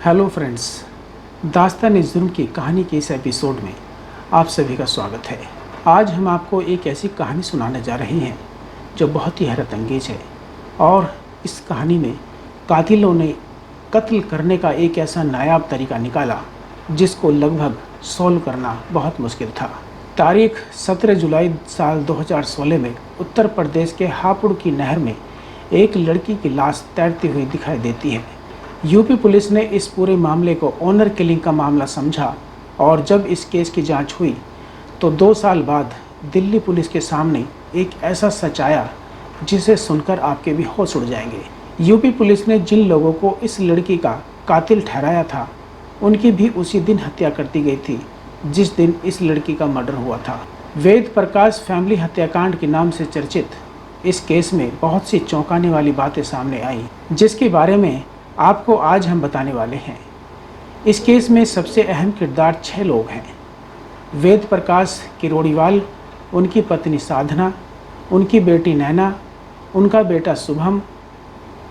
Hello friends, दास्तान-ए-जुर्म की कहानी के इस एपिसोड में आप सभी का स्वागत है। आज हम आपको एक ऐसी कहानी सुनाने जा रहे हैं जो बहुत ही हैरत अंगेज है और इस कहानी में कातिलों ने कत्ल करने का एक ऐसा नायाब तरीका निकाला जिसको लगभग सॉल्व करना बहुत मुश्किल था। तारीख 17 जुलाई साल 2016 में उत्तर प्रदेश के हापुड़ की नहर में एक लड़की की लाश तैरती हुई दिखाई देती है। यूपी पुलिस ने इस पूरे मामले को ऑनर किलिंग का मामला समझा और जब इस केस की जांच हुई तो 2 साल बाद दिल्ली पुलिस के सामने एक ऐसा सच आया जिसे सुनकर आपके भी होश उड़ जाएंगे। यूपी पुलिस ने जिन लोगों को इस लड़की का कातिल ठहराया था उनकी भी उसी दिन हत्या कर दी गई थी जिस दिन इस लड़की का मर्डर हुआ था। वेद प्रकाश फैमिली हत्याकांड के नाम से चर्चित इस केस में बहुत सी चौंकाने वाली बातें सामने आई जिसके बारे में आपको आज हम बताने वाले हैं। इस केस में सबसे अहम किरदार 6 लोग हैं। वेद प्रकाश किरोड़ीवाल, उनकी पत्नी साधना, उनकी बेटी नैना, उनका बेटा शुभम,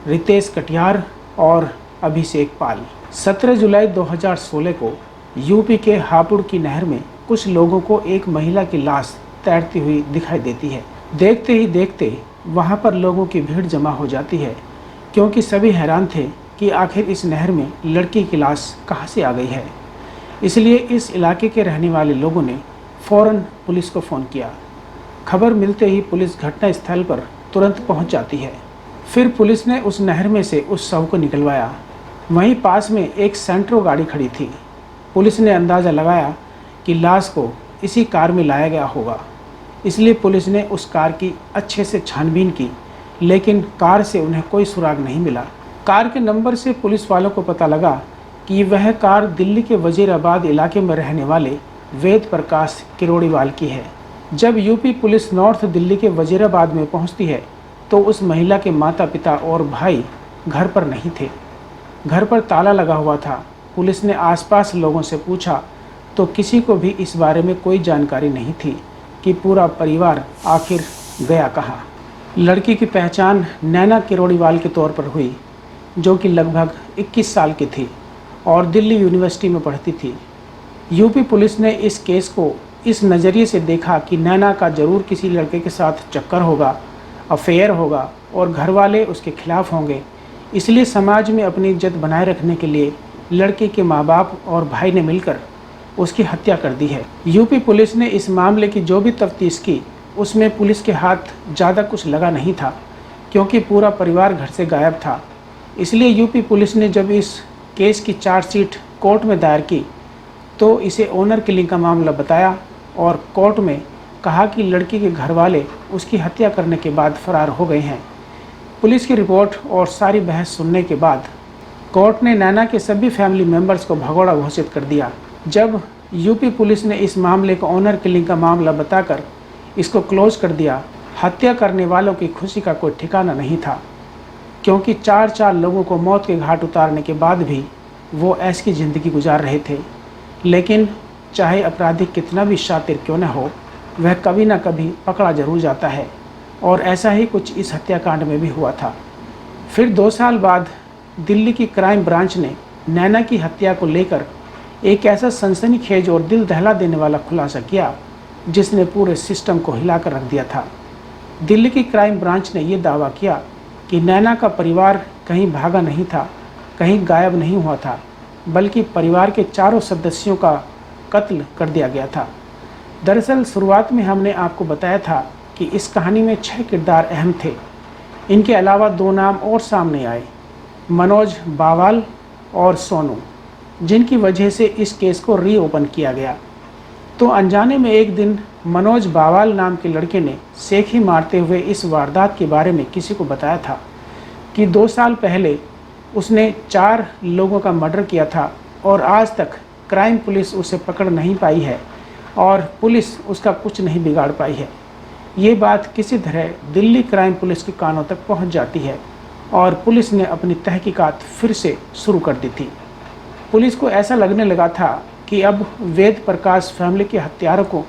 रितेश कटियार और अभिषेक पाल। 17 जुलाई 2016 को यूपी के हापुड़ की नहर में कुछ लोगों को एक महिला की लाश तैरती हुई दिखाई देती है। देखते ही देखते वहां पर लोगों की भीड़ जमा हो जाती है क्योंकि सभी हैरान थे कि आखिर इस नहर में लड़की की लाश कहां से आ गई है। इसलिए इस इलाके के रहने वाले लोगों ने फ़ौरन पुलिस को फ़ोन किया। खबर मिलते ही पुलिस घटनास्थल पर तुरंत पहुंच जाती है। फिर पुलिस ने उस नहर में से उस शव को निकलवाया। वहीं पास में एक सेंट्रो गाड़ी खड़ी थी। पुलिस ने अंदाज़ा लगाया कि लाश को इसी कार में लाया गया होगा, इसलिए पुलिस ने उस कार की अच्छे से छानबीन की, लेकिन कार से उन्हें कोई सुराग नहीं मिला। कार के नंबर से पुलिस वालों को पता लगा कि वह कार दिल्ली के वजीराबाद इलाके में रहने वाले वेद प्रकाश किरोड़ीवाल की है। जब यूपी पुलिस नॉर्थ दिल्ली के वजीराबाद में पहुंचती है तो उस महिला के माता पिता और भाई घर पर नहीं थे। घर पर ताला लगा हुआ था। पुलिस ने आसपास लोगों से पूछा तो किसी को भी इस बारे में कोई जानकारी नहीं थी कि पूरा परिवार आखिर गया कहाँ। लड़की की पहचान नैना किरोड़ीवाल के तौर पर हुई, जो कि लगभग 21 साल की थी और दिल्ली यूनिवर्सिटी में पढ़ती थी। यूपी पुलिस ने इस केस को इस नज़रिए से देखा कि नैना का ज़रूर किसी लड़के के साथ चक्कर होगा, अफेयर होगा और घर वाले उसके खिलाफ होंगे, इसलिए समाज में अपनी इज्जत बनाए रखने के लिए लड़के के माँ बाप और भाई ने मिलकर उसकी हत्या कर दी है। यूपी पुलिस ने इस मामले की जो भी तफ्तीश की उसमें पुलिस के हाथ ज़्यादा कुछ लगा नहीं था क्योंकि पूरा परिवार घर से गायब था। इसलिए यूपी पुलिस ने जब इस केस की चार्जशीट कोर्ट में दायर की तो इसे ऑनर किलिंग का मामला बताया और कोर्ट में कहा कि लड़की के घर वाले उसकी हत्या करने के बाद फरार हो गए हैं। पुलिस की रिपोर्ट और सारी बहस सुनने के बाद कोर्ट ने नैना के सभी फैमिली मेंबर्स को भगोड़ा घोषित कर दिया। जब यूपी पुलिस ने इस मामले को ऑनर किलिंग का मामला बताकर इसको क्लोज कर दिया, हत्या करने वालों की खुशी का कोई ठिकाना नहीं था क्योंकि 4 लोगों को मौत के घाट उतारने के बाद भी वो ऐश की ज़िंदगी गुजार रहे थे। लेकिन चाहे अपराधी कितना भी शातिर क्यों न हो, वह कभी ना कभी पकड़ा जरूर जाता है और ऐसा ही कुछ इस हत्याकांड में भी हुआ था। फिर 2 साल बाद दिल्ली की क्राइम ब्रांच ने नैना की हत्या को लेकर एक ऐसा सनसनीखेज और दिल दहला देने वाला खुलासा किया जिसने पूरे सिस्टम को हिलाकर रख दिया था। दिल्ली की क्राइम ब्रांच ने यह दावा किया कि नैना का परिवार कहीं भागा नहीं था, कहीं गायब नहीं हुआ था, बल्कि परिवार के चारों सदस्यों का कत्ल कर दिया गया था। दरअसल शुरुआत में हमने आपको बताया था कि इस कहानी में 6 किरदार अहम थे। इनके अलावा 2 नाम और सामने आए, मनोज बावाल और सोनू, जिनकी वजह से इस केस को रीओपन किया गया। तो अनजाने में एक दिन मनोज बावाल नाम के लड़के ने सेखी मारते हुए इस वारदात के बारे में किसी को बताया था कि 2 साल पहले उसने 4 लोगों का मर्डर किया था और आज तक क्राइम पुलिस उसे पकड़ नहीं पाई है और पुलिस उसका कुछ नहीं बिगाड़ पाई है। ये बात किसी तरह दिल्ली क्राइम पुलिस के कानों तक पहुंच जाती है और पुलिस ने अपनी तहकीकात फिर से शुरू कर दी थी। पुलिस को ऐसा लगने लगा था कि अब वेद प्रकाश फैमिली के हत्यारों को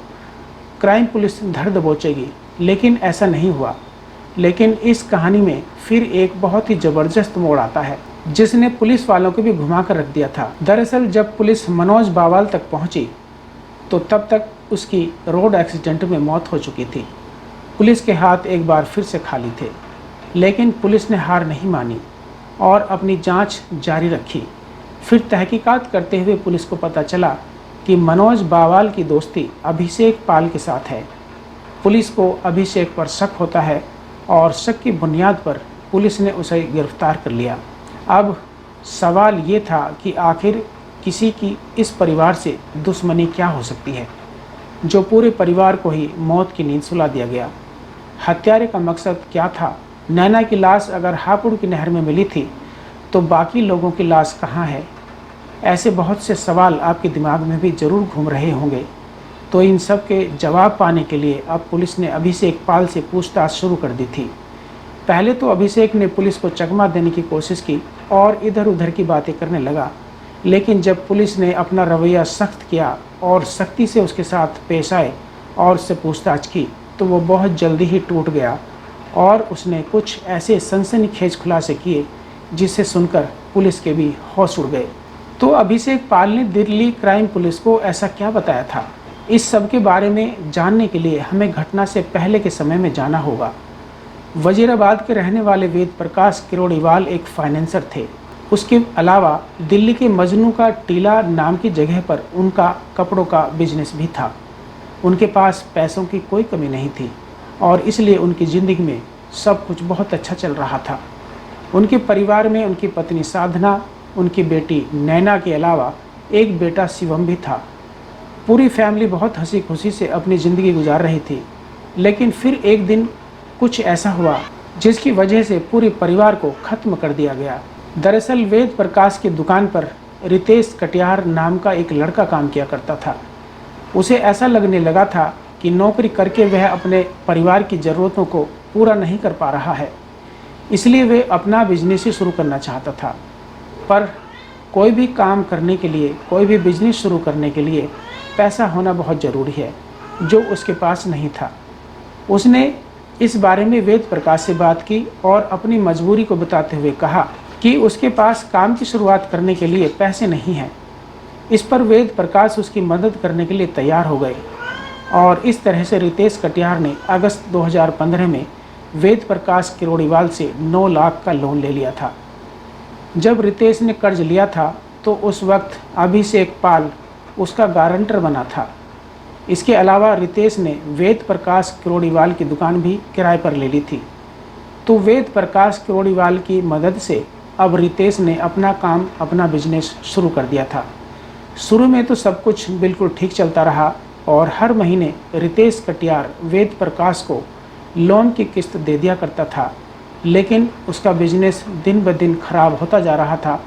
क्राइम पुलिस धर दबोचेगी, लेकिन ऐसा नहीं हुआ। लेकिन इस कहानी में फिर एक बहुत ही ज़बरदस्त मोड़ आता है। जिसने पुलिस वालों को भी घुमा कर रख दिया था। दरअसल जब पुलिस मनोज बावाल तक पहुंची तो तब तक उसकी रोड एक्सीडेंट में मौत हो चुकी थी। पुलिस के हाथ एक बार फिर से खाली थे, लेकिन पुलिस ने हार नहीं मानी और अपनी जांच जारी रखी। फिर तहकीकात करते हुए पुलिस को पता चला कि मनोज बावाल की दोस्ती अभिषेक पाल के साथ है। पुलिस को अभिषेक पर शक होता है और शक की बुनियाद पर पुलिस ने उसे गिरफ्तार कर लिया। अब सवाल ये था कि आखिर किसी की इस परिवार से दुश्मनी क्या हो सकती है, जो पूरे परिवार को ही मौत की नींद सुला दिया गया। हत्यारे का मकसद क्या था? नैना की लाश अगर हापुड़ की नहर में मिली थी तो बाकी लोगों की लाश कहाँ है? ऐसे बहुत से सवाल आपके दिमाग में भी ज़रूर घूम रहे होंगे। तो इन सब के जवाब पाने के लिए अब पुलिस ने अभिषेक पाल से पूछताछ शुरू कर दी थी। पहले तो अभिषेक ने पुलिस को चकमा देने की कोशिश की और इधर उधर की बातें करने लगा, लेकिन जब पुलिस ने अपना रवैया सख्त किया और सख्ती से उसके साथ पेश आए और उससे पूछताछ की तो वो बहुत जल्दी ही टूट गया और उसने कुछ ऐसे सनसनीखेज खुलासे किए जिसे सुनकर पुलिस के भी होश उड़ गए। तो अभिषेक पाल ने दिल्ली क्राइम पुलिस को ऐसा क्या बताया था? इस सब के बारे में जानने के लिए हमें घटना से पहले के समय में जाना होगा। वजीराबाद के रहने वाले वेद प्रकाश किरोड़ीवाल एक फाइनेंसर थे। उसके अलावा दिल्ली के मजनू का टीला नाम की जगह पर उनका कपड़ों का बिजनेस भी था। उनके पास पैसों की कोई कमी नहीं थी और इसलिए उनकी ज़िंदगी में सब कुछ बहुत अच्छा चल रहा था। उनके परिवार में उनकी पत्नी साधना, उनकी बेटी नैना के अलावा एक बेटा शिवम भी था। पूरी फैमिली बहुत हंसी खुशी से अपनी ज़िंदगी गुजार रही थी। लेकिन फिर एक दिन कुछ ऐसा हुआ जिसकी वजह से पूरे परिवार को ख़त्म कर दिया गया। दरअसल वेद प्रकाश की दुकान पर रितेश कटियार नाम का एक लड़का काम किया करता था। उसे ऐसा लगने लगा था कि नौकरी करके वह अपने परिवार की ज़रूरतों को पूरा नहीं कर पा रहा है, इसलिए वह अपना बिजनेस ही शुरू करना चाहता था। पर कोई भी काम करने के लिए, कोई भी बिजनेस शुरू करने के लिए पैसा होना बहुत ज़रूरी है, जो उसके पास नहीं था। उसने इस बारे में वेद प्रकाश से बात की और अपनी मजबूरी को बताते हुए कहा कि उसके पास काम की शुरुआत करने के लिए पैसे नहीं हैं। इस पर वेद प्रकाश उसकी मदद करने के लिए तैयार हो गए और इस तरह से रितेश कटियार ने अगस्त 2015 में वेद प्रकाश किरोड़ीवाल से 9 लाख का लोन ले लिया था। जब रितेश ने कर्ज लिया था तो उस वक्त अभिषेक पाल उसका गारंटर बना था। इसके अलावा रितेश ने वेद प्रकाश किरोड़ीवाल की दुकान भी किराए पर ले ली थी। तो वेद प्रकाश किरोड़ीवाल की मदद से अब रितेश ने अपना काम, अपना बिजनेस शुरू कर दिया था। शुरू में तो सब कुछ बिल्कुल ठीक चलता रहा और हर महीने रितेश कटियार वेद प्रकाश को लोन की किस्त दे दिया करता था, लेकिन उसका बिजनेस दिन ब दिन खराब होता जा रहा था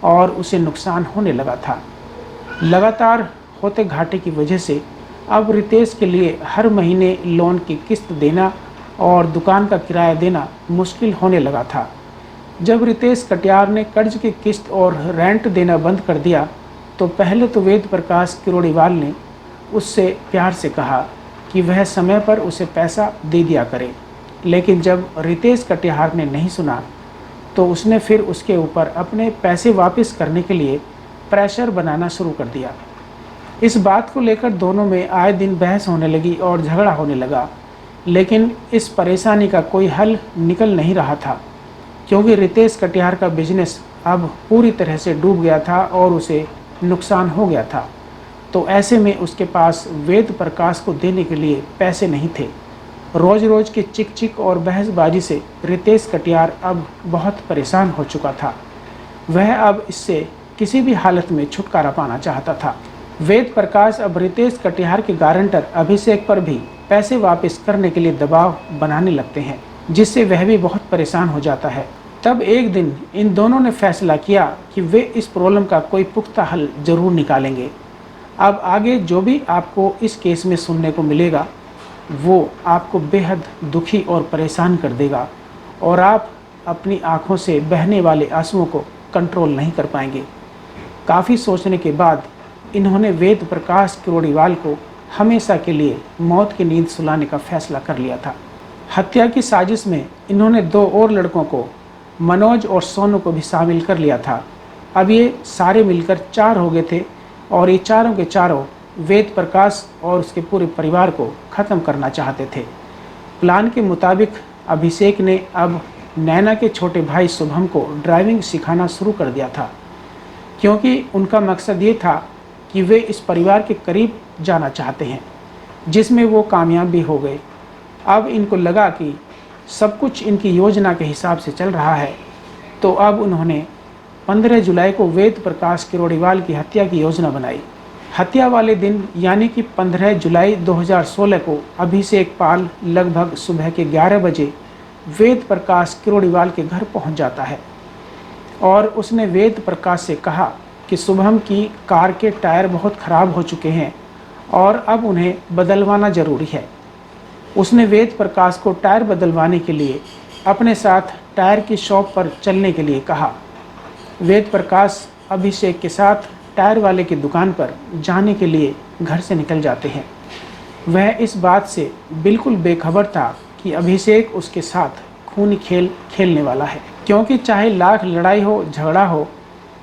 और उसे नुकसान होने लगा था। लगातार होते घाटे की वजह से अब रितेश के लिए हर महीने लोन की किस्त देना और दुकान का किराया देना मुश्किल होने लगा था। जब रितेश कटियार ने कर्ज की किस्त और रेंट देना बंद कर दिया तो पहले तो वेद प्रकाश किरोड़ीवाल ने उससे प्यार से कहा कि वह समय पर उसे पैसा दे दिया करे, लेकिन जब रितेश कटियार ने नहीं सुना तो उसने फिर उसके ऊपर अपने पैसे वापस करने के लिए प्रेशर बनाना शुरू कर दिया। इस बात को लेकर दोनों में आए दिन बहस होने लगी और झगड़ा होने लगा, लेकिन इस परेशानी का कोई हल निकल नहीं रहा था क्योंकि रितेश कटियार का बिजनेस अब पूरी तरह से डूब गया था और उसे नुकसान हो गया था। तो ऐसे में उसके पास वेद प्रकाश को देने के लिए पैसे नहीं थे। रोज़ रोज़ की चिक चिक और बहसबाजी से रितेश कटियार अब बहुत परेशान हो चुका था। वह अब इससे किसी भी हालत में छुटकारा पाना चाहता था। वेद प्रकाश अब रितेश कटियार के गारंटर अभिषेक पर भी पैसे वापस करने के लिए दबाव बनाने लगते हैं, जिससे वह भी बहुत परेशान हो जाता है। तब एक दिन इन दोनों ने फैसला किया कि वे इस प्रॉब्लम का कोई पुख्ता हल जरूर निकालेंगे। अब आगे जो भी आपको इस केस में सुनने को मिलेगा वो आपको बेहद दुखी और परेशान कर देगा और आप अपनी आंखों से बहने वाले आंसुओं को कंट्रोल नहीं कर पाएंगे। काफ़ी सोचने के बाद इन्होंने वेद प्रकाश किरोड़ीवाल को हमेशा के लिए मौत की नींद सुलाने का फैसला कर लिया था। हत्या की साजिश में इन्होंने 2 और लड़कों को मनोज और सोनू को भी शामिल कर लिया था। अब ये सारे मिलकर 4 हो गए थे और ये चारों के चारों वेद प्रकाश और उसके पूरे परिवार को ख़त्म करना चाहते थे। प्लान के मुताबिक अभिषेक ने अब नैना के छोटे भाई शुभम को ड्राइविंग सिखाना शुरू कर दिया था, क्योंकि उनका मकसद ये था कि वे इस परिवार के करीब जाना चाहते हैं, जिसमें वो कामयाब भी हो गए। अब इनको लगा कि सब कुछ इनकी योजना के हिसाब से चल रहा है, तो अब उन्होंने 15 जुलाई को वेद प्रकाश किरोड़ीवाल की हत्या की योजना बनाई। हत्या वाले दिन यानी कि 15 जुलाई 2016 को अभिषेक पाल लगभग सुबह के 11 बजे वेद प्रकाश किरोड़ीवाल के घर पहुंच जाता है और उसने वेद प्रकाश से कहा कि शुभम की कार के टायर बहुत ख़राब हो चुके हैं और अब उन्हें बदलवाना ज़रूरी है। उसने वेद प्रकाश को टायर बदलवाने के लिए अपने साथ टायर की शॉप पर चलने के लिए कहा। वेद प्रकाश अभिषेक के साथ टायर वाले की दुकान पर जाने के लिए घर से निकल जाते हैं। वह इस बात से बिल्कुल बेखबर था कि अभिषेक उसके साथ खूनी खेल खेलने वाला है, क्योंकि चाहे लाख लड़ाई हो झगड़ा हो,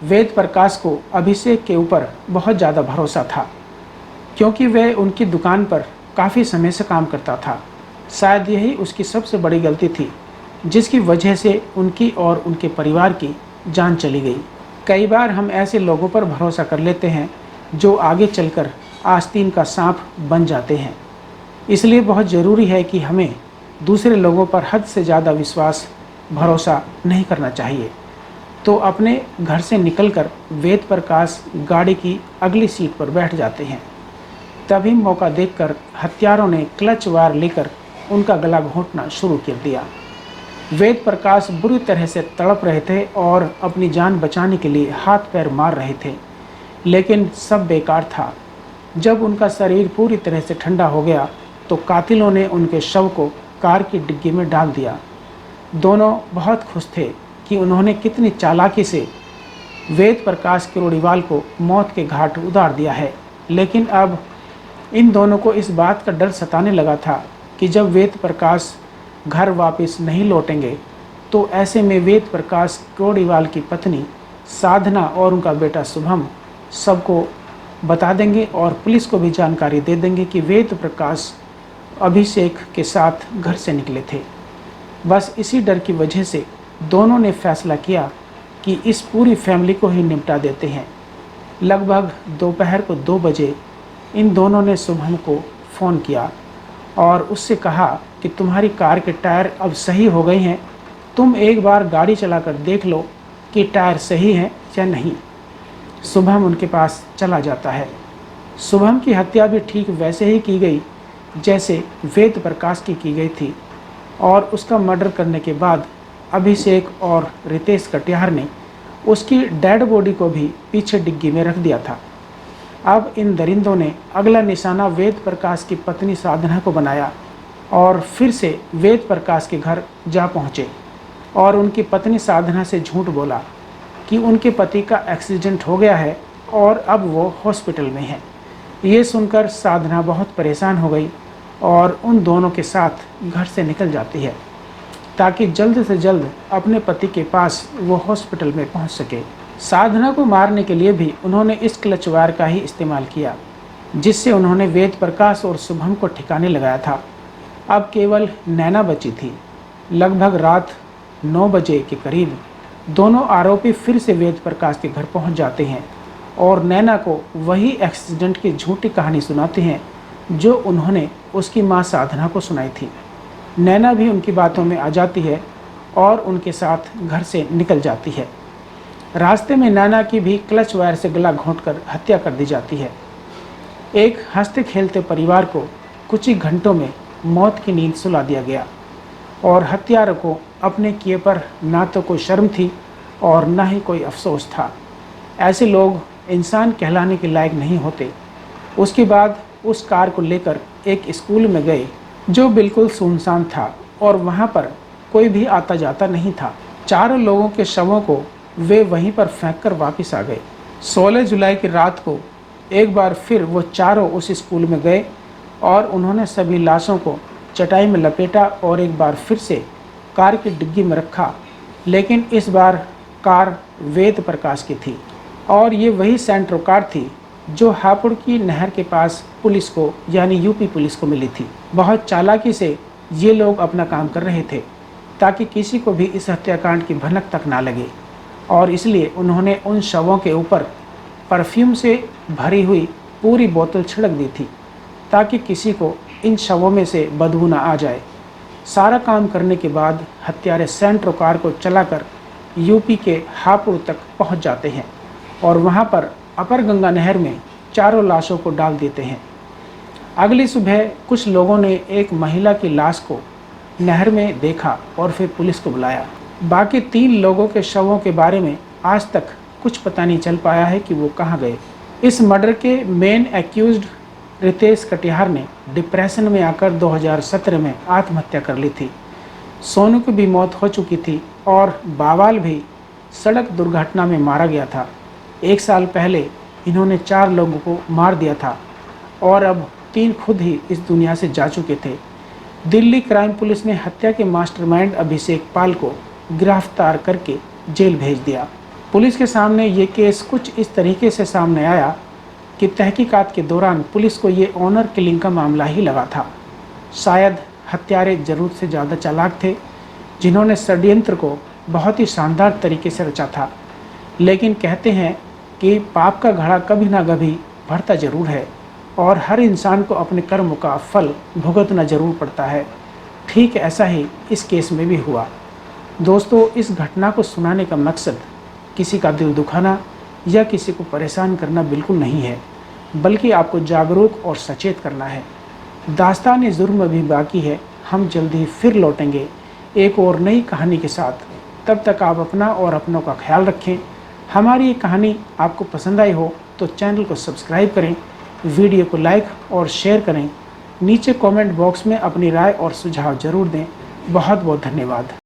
वेद प्रकाश को अभिषेक के ऊपर बहुत ज़्यादा भरोसा था, क्योंकि वह उनकी दुकान पर काफ़ी समय से काम करता था। शायद यही उसकी सबसे बड़ी गलती थी, जिसकी वजह से उनकी और उनके परिवार की जान चली गई। कई बार हम ऐसे लोगों पर भरोसा कर लेते हैं जो आगे चलकर आस्तीन का सांप बन जाते हैं। इसलिए बहुत ज़रूरी है कि हमें दूसरे लोगों पर हद से ज़्यादा विश्वास भरोसा नहीं करना चाहिए। तो अपने घर से निकलकर वेद प्रकाश गाड़ी की अगली सीट पर बैठ जाते हैं। तभी मौका देखकर हत्यारों ने क्लच वायर लेकर उनका गला घोंटना शुरू कर दिया। वेद प्रकाश बुरी तरह से तड़प रहे थे और अपनी जान बचाने के लिए हाथ पैर मार रहे थे, लेकिन सब बेकार था। जब उनका शरीर पूरी तरह से ठंडा हो गया तो कातिलों ने उनके शव को कार की डिग्गी में डाल दिया। दोनों बहुत खुश थे कि उन्होंने कितनी चालाकी से वेद प्रकाश किरोड़ीवाल को मौत के घाट उतार दिया है। लेकिन अब इन दोनों को इस बात का डर सताने लगा था कि जब वेद प्रकाश घर वापस नहीं लौटेंगे तो ऐसे में वेद प्रकाश किरोड़ीवाल की पत्नी साधना और उनका बेटा शुभम सबको बता देंगे और पुलिस को भी जानकारी दे देंगे कि वेद प्रकाश अभिषेक के साथ घर से निकले थे। बस इसी डर की वजह से दोनों ने फैसला किया कि इस पूरी फैमिली को ही निपटा देते हैं। लगभग दोपहर को 2 बजे इन दोनों ने शुभम को फ़ोन किया और उससे कहा कि तुम्हारी कार के टायर अब सही हो गए हैं, तुम एक बार गाड़ी चलाकर देख लो कि टायर सही हैं या नहीं। शुभम उनके पास चला जाता है। शुभम की हत्या भी ठीक वैसे ही की गई जैसे वेद प्रकाश की गई थी और उसका मर्डर करने के बाद अभिषेक और रितेश कटियार ने उसकी डेड बॉडी को भी पीछे डिग्गी में रख दिया था। अब इन दरिंदों ने अगला निशाना वेद प्रकाश की पत्नी साधना को बनाया और फिर से वेद प्रकाश के घर जा पहुँचे और उनकी पत्नी साधना से झूठ बोला कि उनके पति का एक्सीडेंट हो गया है और अब वो हॉस्पिटल में है। ये सुनकर साधना बहुत परेशान हो गई और उन दोनों के साथ घर से निकल जाती है ताकि जल्द से जल्द अपने पति के पास वो हॉस्पिटल में पहुंच सके। साधना को मारने के लिए भी उन्होंने इस क्लच वायर का ही इस्तेमाल किया, जिससे उन्होंने वेद प्रकाश और शुभम को ठिकाने लगाया था। अब केवल नैना बची थी। लगभग रात 9 बजे के करीब दोनों आरोपी फिर से वेद प्रकाश के घर पहुंच जाते हैं और नैना को वही एक्सीडेंट की झूठी कहानी सुनाते हैं जो उन्होंने उसकी मां साधना को सुनाई थी। नैना भी उनकी बातों में आ जाती है और उनके साथ घर से निकल जाती है। रास्ते में नैना की भी क्लच वायर से गला घोंटकर हत्या कर दी जाती है। एक हंसते खेलते परिवार को कुछ ही घंटों में मौत की नींद सुला दिया गया और हत्यारों को अपने किए पर ना तो कोई शर्म थी और ना ही कोई अफसोस था। ऐसे लोग इंसान कहलाने के लायक नहीं होते। उसके बाद उस कार को लेकर एक स्कूल में गए जो बिल्कुल सुनसान था और वहाँ पर कोई भी आता जाता नहीं था। चारों लोगों के शवों को वे वहीं पर फेंककर वापस आ गए। 16 जुलाई की रात को एक बार फिर वो चारों उस स्कूल में गए और उन्होंने सभी लाशों को चटाई में लपेटा और एक बार फिर से कार की डिग्गी में रखा। लेकिन इस बार कार वेद प्रकाश की थी और ये वही सेंट्रो कार थी जो हापुड़ की नहर के पास पुलिस को यानी यूपी पुलिस को मिली थी। बहुत चालाकी से ये लोग अपना काम कर रहे थे ताकि किसी को भी इस हत्याकांड की भनक तक ना लगे और इसलिए उन्होंने उन शवों के ऊपर परफ्यूम से भरी हुई पूरी बोतल छिड़क दी थी ताकि किसी को इन शवों में से बदबू ना आ जाए। सारा काम करने के बाद हत्यारे सेंट्रो कार को चलाकर यूपी के हापुड़ तक पहुंच जाते हैं और वहां पर अपर गंगा नहर में चारों लाशों को डाल देते हैं। अगली सुबह कुछ लोगों ने एक महिला की लाश को नहर में देखा और फिर पुलिस को बुलाया। बाकी 3 लोगों के शवों के बारे में आज तक कुछ पता नहीं चल पाया है कि वो कहाँ गए। इस मर्डर के मेन एक्यूज्ड रितेश कटिहार ने डिप्रेशन में आकर 2017 में आत्महत्या कर ली थी। सोनू की भी मौत हो चुकी थी और बावाल भी सड़क दुर्घटना में मारा गया था। 1 साल पहले इन्होंने 4 लोगों को मार दिया था और अब 3 खुद ही इस दुनिया से जा चुके थे। दिल्ली क्राइम पुलिस ने हत्या के मास्टरमाइंड अभिषेक पाल को गिरफ्तार करके जेल भेज दिया। पुलिस के सामने ये केस कुछ इस तरीके से सामने आया कि तहकीकात के दौरान पुलिस को ये ऑनर किलिंग का मामला ही लगा था। शायद हत्यारे ज़रूरत से ज़्यादा चालाक थे जिन्होंने षड्यंत्र को बहुत ही शानदार तरीके से रचा था। लेकिन कहते हैं कि पाप का घड़ा कभी ना कभी भरता ज़रूर है और हर इंसान को अपने कर्म का फल भुगतना ज़रूर पड़ता है। ठीक ऐसा ही इस केस में भी हुआ। दोस्तों, इस घटना को सुनाने का मकसद किसी का दिल दुखाना या किसी को परेशान करना बिल्कुल नहीं है, बल्कि आपको जागरूक और सचेत करना है। दास्तान जुर्म भी बाकी है। हम जल्दी फिर लौटेंगे एक और नई कहानी के साथ। तब तक आप अपना और अपनों का ख्याल रखें। हमारी ये कहानी आपको पसंद आई हो तो चैनल को सब्सक्राइब करें, वीडियो को लाइक और शेयर करें। नीचे कमेंट बॉक्स में अपनी राय और सुझाव ज़रूर दें। बहुत बहुत धन्यवाद।